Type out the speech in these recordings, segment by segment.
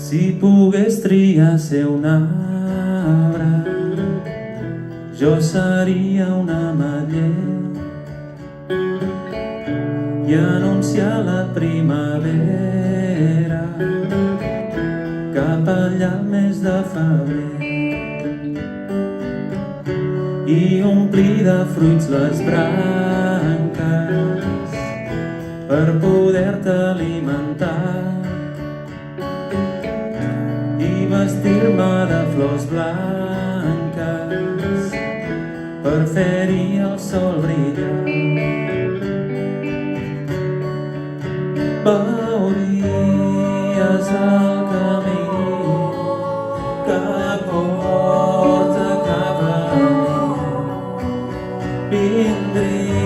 Si pogués triar ser un arbre, jo seria un ametller i anunciar la primavera cap allà al mes de febrer i omplir de fruits les branques per poder-te alimentar i vestir-me de flors blanques per fer-hi el sol brillar. Veuries el camí que porta cap a mi, vindries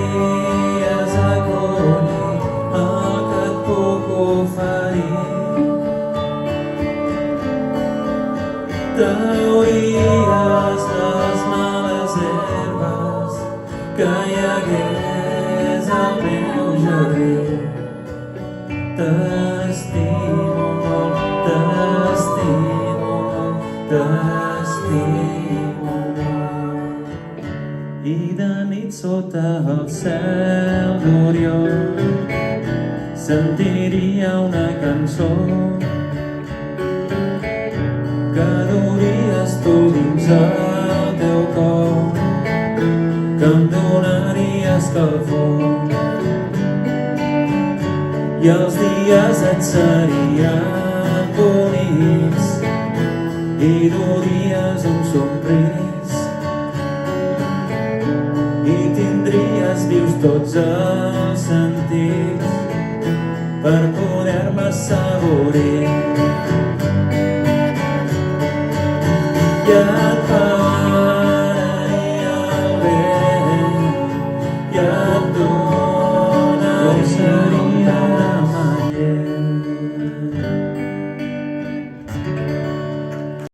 a collir el que et puc oferir. Trauries les males herbes que hi hagués al meu jardí. T'estimo molt, t'estimo molt, t'estimo molt. I de nit sota el cel d'Orió sentiria una cançó que duries tu dins el teu cor, que em donaria escalfor i els dies et serien bonics i duries un somrís i tindries vius tots els sentits per poder-me assaborir.